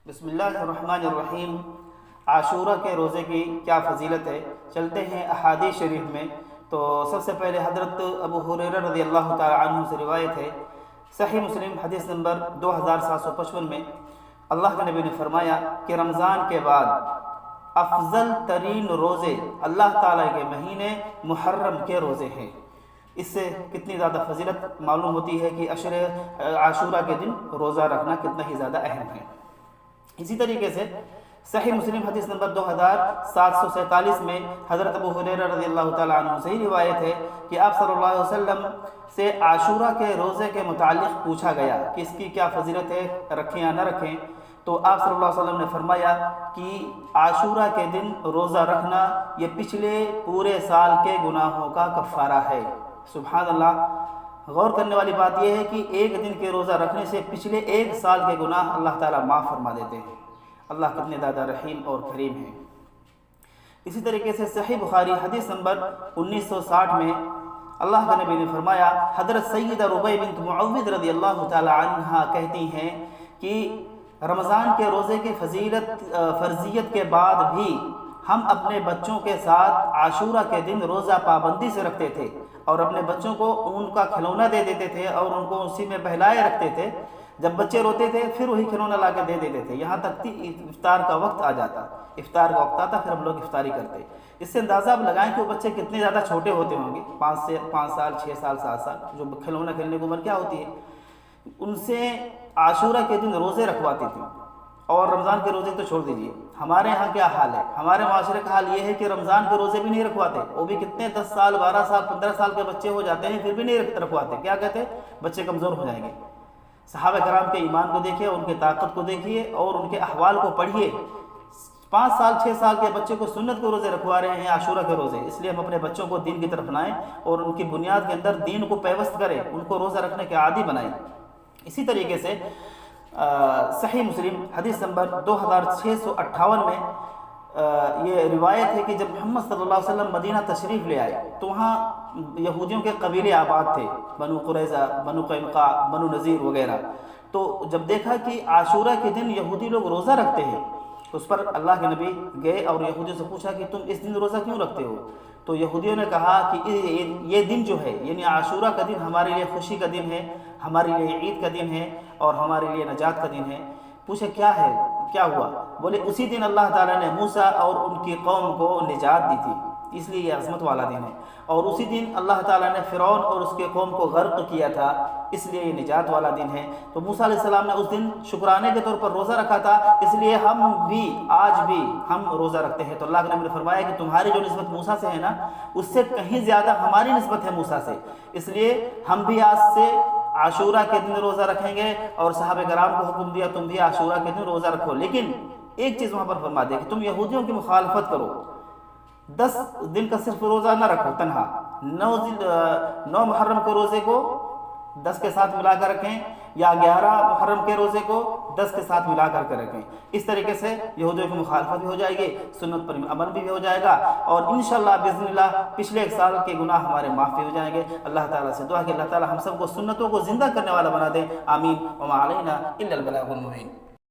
بسم اللہ الرحمن الرحیم۔ عاشورہ کے روزے کی کیا فضیلت ہے، چلتے ہیں احادیث شریف میں۔ تو سب سے پہلے حضرت ابو ہریرہ رضی اللہ تعالی عنہ سے روایت ہے، صحیح مسلم حدیث نمبر 2755 میں اللہ کے نبی نے فرمایا کہ رمضان کے بعد افضل ترین روزے اللہ تعالیٰ کے مہینے محرم کے روزے ہیں۔ اس سے کتنی زیادہ فضیلت معلوم ہوتی ہے کہ عاشورہ کے دن روزہ رکھنا کتنا ہی زیادہ اہم ہے۔ اسی طریقے سے صحیح مسلم حدیث نمبر 2747 میں حضرت ابو ہریرہ رضی اللہ تعالیٰ عنہ سے روایت ہے کہ آپ صلی اللہ علیہ وسلم سے عاشورہ کے روزے کے متعلق پوچھا گیا کہ اس کی کیا فضیلت ہے، رکھیں یا نہ رکھیں۔ تو آپ صلی اللہ علیہ وسلم نے فرمایا کہ عاشورہ کے دن روزہ رکھنا یہ پچھلے پورے سال کے گناہوں کا کفارہ ہے۔ سبحان اللہ، غور کرنے والی بات یہ ہے کہ ایک دن کے روزہ رکھنے سے پچھلے ایک سال کے گناہ اللہ تعالیٰ معاف فرما دیتے ہیں۔ اللہ کتنے زیادہ رحیم اور کریم ہیں۔ اسی طریقے سے صحیح بخاری حدیث نمبر 1960 میں اللہ کے نبی نے فرمایا، حضرت سیدہ ربیع بنت معوذ رضی اللہ تعالی عنہا کہتی ہیں کہ رمضان کے روزے کی فرضیت کے بعد بھی ہم اپنے بچوں کے ساتھ عاشورہ کے دن روزہ پابندی سے رکھتے تھے اور اپنے بچوں کو اون کا کھلونا دے دیتے تھے اور ان کو اسی میں بہلائے رکھتے تھے۔ جب بچے روتے تھے پھر وہی کھلونا لا کے دے دیتے تھے، یہاں تک کہ افطار کا وقت آ جاتا، افطار کا وقت آتا، پھر ہم لوگ افطاری کرتے۔ اس سے اندازہ آپ لگائیں کہ وہ بچے کتنے زیادہ چھوٹے ہوتے ہوں گے، 5 سال 6 سال 7 سال، جو کھلونا کھیلنے کی عمر کیا ہوتی ہے۔ ان سے عاشورہ کے دن روزے رکھواتی تھیں، اور رمضان کے روزے تو چھوڑ دیجیے۔ ہمارے ہاں کیا حال ہے، ہمارے معاشرے کا حال یہ ہے کہ رمضان کے روزے بھی نہیں رکھواتے، وہ بھی کتنے 10 سال 12 سال 15 سال کے بچے ہو جاتے ہیں پھر بھی نہیں رکھواتے۔ کیا کہتے ہیں؟ بچے کمزور ہو جائیں گے۔ صحابہ کرام کے ایمان کو دیکھیے، ان کی طاقت کو دیکھیے اور ان کے احوال کو پڑھیے۔ 5 سال 6 سال کے بچے کو سنت کے روزے رکھوا رہے ہیں، عاشورہ کے روزے۔ اس لیے ہم اپنے بچوں کو دین کی طرف لائیں اور ان کی بنیاد کے اندر دین کو پیوست کریں، ان کو روزہ رکھنے کے عادی بنائیں۔ اسی طریقے سے صحیح مسلم حدیث نمبر 2658 میں یہ روایت ہے کہ جب محمد صلی اللہ علیہ وسلم مدینہ تشریف لے آئے تو وہاں یہودیوں کے قبیلے آباد تھے، بنو قریظہ، بنو قینقاع، بنو نذیر وغیرہ۔ تو جب دیکھا کہ عاشورہ کے دن یہودی لوگ روزہ رکھتے ہیں تو اس پر اللہ کے نبی گئے اور یہودیوں سے پوچھا کہ تم اس دن روزہ کیوں رکھتے ہو؟ تو یہودیوں نے کہا کہ یہ دن جو ہے، یعنی عاشورہ کا دن ہمارے لیے خوشی کا دن ہے، ہمارے لیے عید کا دن ہے اور ہمارے لیے نجات کا دن ہے۔ پوچھے کیا ہے، کیا ہوا؟ بولے اسی دن اللہ تعالیٰ نے موسیٰ اور ان کی قوم کو نجات دی تھی، اس لیے یہ عظمت والا دن ہے، اور اسی دن اللہ تعالیٰ نے فرعون اور اس کے قوم کو غرق کیا تھا، اس لیے یہ نجات والا دن ہے۔ تو موسیٰ علیہ السلام نے اس دن شکرانے کے طور پر روزہ رکھا تھا، اس لیے ہم بھی آج بھی ہم روزہ رکھتے ہیں۔ تو اللہ کے نبی نے فرمایا کہ تمہاری جو نسبت موسیٰ سے ہے نا، اس سے کہیں زیادہ ہماری نسبت ہے موسیٰ سے، اس لیے ہم بھی آج سے عاشورہ کے دن روزہ رکھیں گے، اور صحابہ کرام کو حکم دیا تم بھی عاشورہ کے دن روزہ رکھو۔ لیکن ایک چیز وہاں پر فرما دے کہ تم یہودیوں کی مخالفت کرو، 10 دن کا صرف روزہ نہ رکھو تنہا، 9 محرم کے روزے کو 10 کے ساتھ ملا کر رکھیں، یا 11 محرم کے روزے کو 10 کے ساتھ ملا کر رکھیں۔ اس طریقے سے یہودیوں کی مخالفت بھی ہو جائے گی، سنت پر عمل بھی ہو جائے گا، اور انشاءاللہ باذن اللہ پچھلے ایک سال کے گناہ ہمارے معاف بھی ہو جائیں گے۔ اللہ تعالیٰ سے دعا کہ اللہ تعالیٰ ہم سب کو سنتوں کو زندہ کرنے والا بنا دے۔ آمین۔ وما علینا الا البلاغ المبین۔